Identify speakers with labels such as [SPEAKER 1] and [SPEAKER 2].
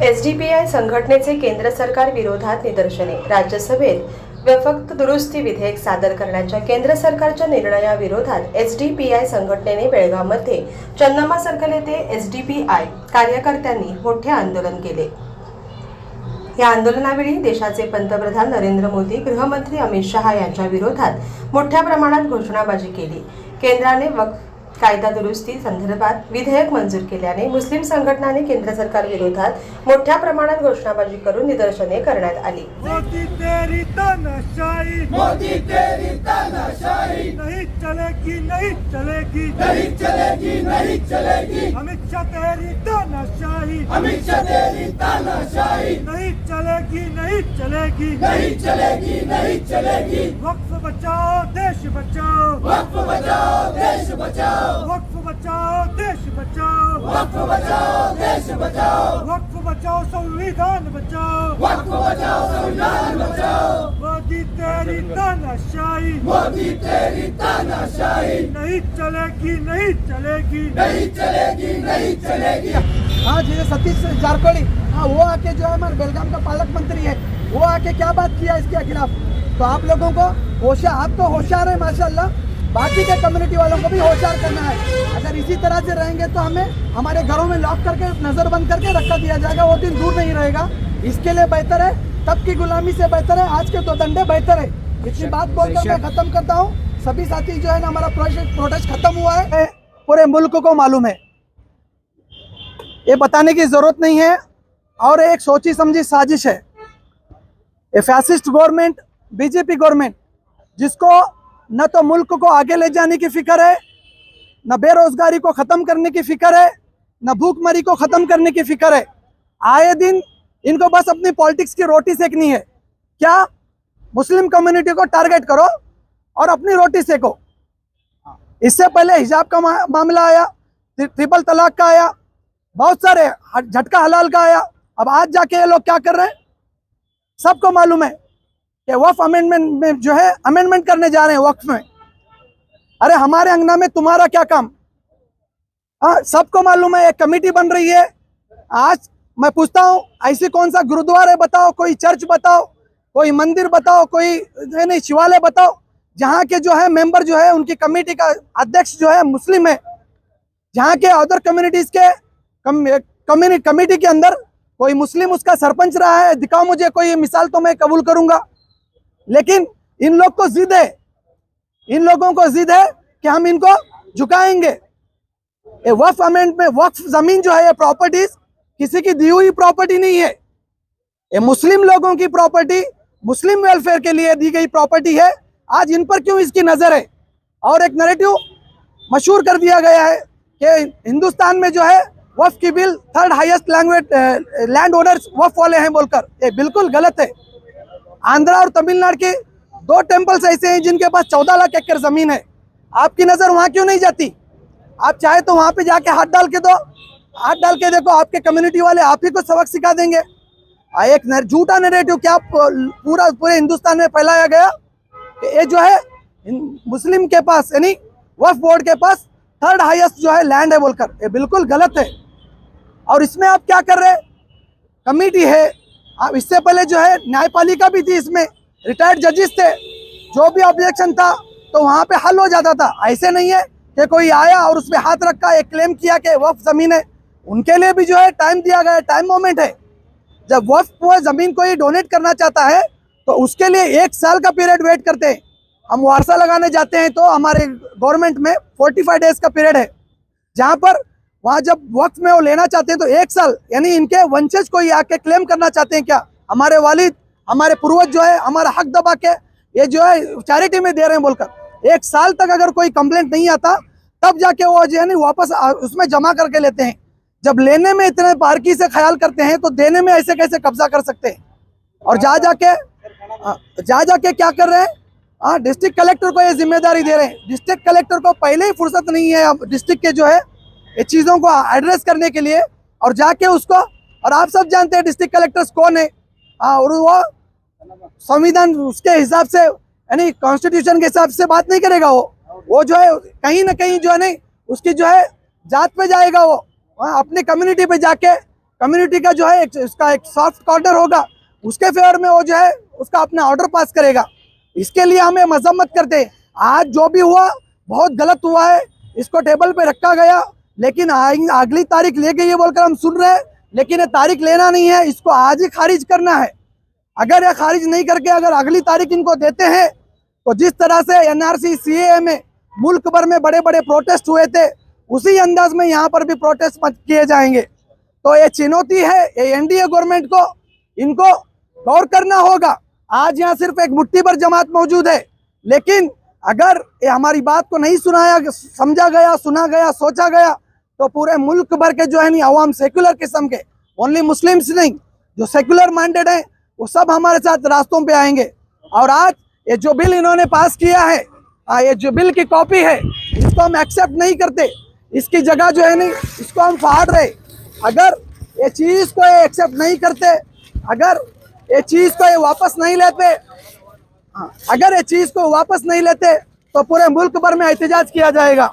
[SPEAKER 1] एसडीपीआय संघटनेचे केंद्र सरकार विरोधात निदर्शने। राज्यसभेत व्यफक्त दुरुस्ती विधेयक सादर करण्याच्या केंद्र सरकारच्या निर्णयाविरोधात एसडीपीआय संघटनेने बेळगावमध्ये चन्नम्मा सर्कल येथे एसडीपीआय कार्यकर्त्यांनी मोठे आंदोलन केले। या आंदोलनावेळी देशाचे पंतप्रधान नरेंद्र मोदी, गृहमंत्री अमित शहा यांच्या विरोधात मोठ्या प्रमाणात घोषणाबाजी केली। केंद्राने वक्फ कायदा दुरुस्ती संदर्भात विधेयक मंजूर केल्याने मुस्लिम संघटनांनी केंद्र सरकार विरोधात मोठ्या प्रमाणात घोषणाबाजी करून निदर्शने करण्यात आली।
[SPEAKER 2] मोदी तेरी तानाशाही, मोदी तेरी तानाशाही नहीं चलेगी, नहीं चलेगी, नहीं चलेगी, नहीं चलेगी। अमित शाह तेरी तानाशाही, अमित शाह तेरी तानाशाही नहीं चलेगी, नहीं चलेगी, नहीं चलेगी, नहीं चलेगी। वक्फ बचाओ देश बचाओ, वक्फ बचाओ देश बचाओ, वक्फ बचाओ देश बचाओ, वक्फ बचाओ देश बचाओ, वक्फ बचाओ संविधान बचाओ, वक्फ बचाओ संविधान बचाओ। मोदी तेरी तानाशाही, मोदी तेरी तानाशाही नहीं चलेगी, नहीं चलेगी, नहीं चलेगी, नहीं चलेगी।
[SPEAKER 3] हाँ, जैसे सतीश जारकोली, हाँ वो आके जो है हमारे बेलगाम का पालक मंत्री है, वो आके क्या बात किया इसके खिलाफ। तो आप लोगों को होशियार, आप तो होशियार है माशाल्लाह, बाकी के कम्युनिटी वालों को भी होशियार करना है। अगर इसी तरह से रहेंगे तो हमें हमारे घरों में लॉक करके नजर बंद करके रखा दिया जाएगा, वो दिन दूर नहीं रहेगा। इसके लिए बेहतर है, तब की गुलामी से बेहतर है आज के दो दंडे बेहतर है। इतनी बात बोलकर मैं खत्म करता हूँ। सभी साथी जो है ना, हमारा प्रोटेस्ट खत्म हुआ है, पूरे मुल्क को मालूम है, ये बताने की जरूरत नहीं है। और एक सोची समझी साजिश है। ये फैसिस्ट गवर्नमेंट, बीजेपी गवर्नमेंट, जिसको न तो मुल्क को आगे ले जाने की फिक्र है, न बेरोजगारी को खत्म करने की फिक्र है, न भूखमरी को खत्म करने की फिक्र है। आए दिन इनको बस अपनी पॉलिटिक्स की रोटी सेकनी है। क्या मुस्लिम कम्युनिटी को टारगेट करो और अपनी रोटी सेको। इससे पहले हिजाब का मामला आया, ट्रिपल तलाक का आया, बहुत सारे झटका हलाल का आया। अब आज जाके ये लोग क्या कर रहे हैं, सबको मालूम है कि वक्फ अमेंडमेंट में जो है अमेंडमेंट करने जा रहे हैं वक्फ में। अरे हमारे अंगना में तुम्हारा क्या काम। सबको मालूम है, एक कमेटी बन रही है। आज मैं पूछता हूँ, ऐसी कौन सा गुरुद्वारा बताओ, कोई चर्च बताओ, कोई मंदिर बताओ, कोई नहीं शिवालय बताओ, जहाँ के जो है मेंबर जो है उनकी कमेटी का अध्यक्ष जो है मुस्लिम है। जहाँ के अदर कम्युनिटीज के कमेटी के अंदर कोई मुस्लिम उसका सरपंच रहा है, दिखाओ मुझे कोई मिसाल तो मैं कबूल करूंगा। लेकिन इन लोग को जिद है, इन लोगों को जिद है कि हम इनको झुकाएंगे। ये वक्फ अमेंडमेंट में वक्फ जमीन जो है, ये प्रॉपर्टीज किसी की दी हुई प्रॉपर्टी नहीं है, ये मुस्लिम लोगों की प्रॉपर्टी, मुस्लिम वेलफेयर के लिए दी गई प्रॉपर्टी है। आज इन पर क्यों इसकी नजर है। और एक नैरेटिव मशहूर कर दिया गया है कि हिंदुस्तान में जो है वक्फ की bill third highest land owners वक्फ वाले हैं बोलकर, ये बिल्कुल गलत है। आंध्रा और तमिलनाडु के दो टेम्पल्स ऐसे हैं जिनके पास 14 लाख एकड़ जमीन है। आपकी नजर वहां क्यों नहीं जाती। आप चाहे तो वहां पे जाके हाथ डाल के दो, हाथ डाल के देखो, आपके कम्युनिटी वाले आप ही को सबक सिखा देंगे। एक झूठा नैरेटिव क्या पूरे हिंदुस्तान में फैलाया गया कि ये जो है मुस्लिम के पास यानी वक्फ बोर्ड के पास थर्ड हाईएस्ट जो है लैंड है बोलकर, ये बिल्कुल गलत है। और इसमें आप क्या कर रहे हैं, कमेटी है। अब इससे पहले जो है न्यायपालिका भी थी, इसमें रिटायर्ड जजेस थे, जो भी ऑब्जेक्शन था तो वहाँ पे हल हो जाता था। ऐसे नहीं है कि कोई आया और उसमें हाथ रखा, एक क्लेम किया कि वक्फ जमीन है। उनके लिए भी जो है टाइम दिया गया, टाइम मोमेंट है। जब वक्फ जमीन को ही डोनेट करना चाहता है तो उसके लिए 1 साल का पीरियड वेट करते हैं। हम वारसा लगाने जाते हैं तो हमारे गवर्नमेंट में 45 डेज का पीरियड है, जहाँ पर वहाँ जब वक्त में वो लेना चाहते हैं तो 1 साल, यानी इनके वंशज को ही आके क्लेम करना चाहते हैं। क्या हमारे वालिद, हमारे पूर्वज जो है हमारा हक दबा के ये जो है चैरिटी में दे रहे हैं बोलकर, 1 साल तक अगर कोई कंप्लेंट नहीं आता तब जाके वो जो है नहीं वापस उसमें जमा करके लेते हैं। जब लेने में इतने बारीकी से ख्याल करते हैं तो देने में ऐसे कैसे कब्जा कर सकते हैं। और जा जाके क्या कर रहे हैं, डिस्ट्रिक्ट कलेक्टर को ये जिम्मेदारी दे रहे हैं। डिस्ट्रिक्ट कलेक्टर को पहले ही फुर्सत नहीं है अब डिस्ट्रिक्ट के जो है ये चीज़ों को एड्रेस करने के लिए, और जाके उसको, और आप सब जानते हैं डिस्ट्रिक्ट कलेक्टर्स कौन है, और वो संविधान उसके हिसाब से यानी कॉन्स्टिट्यूशन के हिसाब से बात नहीं करेगा। वो जो है कहीं ना कहीं जो है नहीं उसकी जो है जात पे जाएगा, वो अपने कम्युनिटी पे जाके कम्युनिटी का जो है इसका एक सॉफ्ट कॉर्नर होगा, उसके फेवर में वो जो है उसका अपना ऑर्डर पास करेगा। इसके लिए हमें मजम्मत करते हैं। आज जो भी हुआ बहुत गलत हुआ है, इसको टेबल पे रखा गया, लेकिन अगली तारीख ले गई है बोलकर हम सुन रहे हैं, लेकिन ये तारीख लेना नहीं है, इसको आज ही खारिज करना है। अगर ये खारिज नहीं करके अगर अगली तारीख इनको देते हैं तो जिस तरह से एनआरसी सीएए में मुल्क भर में बड़े बड़े प्रोटेस्ट हुए थे, उसी अंदाज में यहाँ पर भी प्रोटेस्ट किए जाएंगे। तो ये चुनौती है, ये एनडीए गवर्नमेंट को इनको गौर करना होगा। आज यहाँ सिर्फ एक मुट्ठी भर जमात मौजूद है, लेकिन अगर ये हमारी बात को नहीं समझा गया, सुना गया, सोचा गया, तो पूरे मुल्क भर के जो है अवाम सेक्युलर किस्म के, ओनली मुस्लिम्स नहीं, जो सेक्युलर माइंडेड है, वो सब हमारे साथ रास्तों पे आएंगे। और आज ये जो बिल इन्होंने पास किया है, ये जो बिल की कॉपी है, इसको हम एक्सेप्ट नहीं करते। इसकी जगह जो है इसको हम फाड़ रहे। अगर ये चीज़ को ये एक्सेप्ट नहीं करते, अगर ये चीज़ को ये वापस नहीं लेते, अगर ये चीज़ को वापस नहीं लेते, तो पूरे मुल्क भर में एहतजाज किया जाएगा।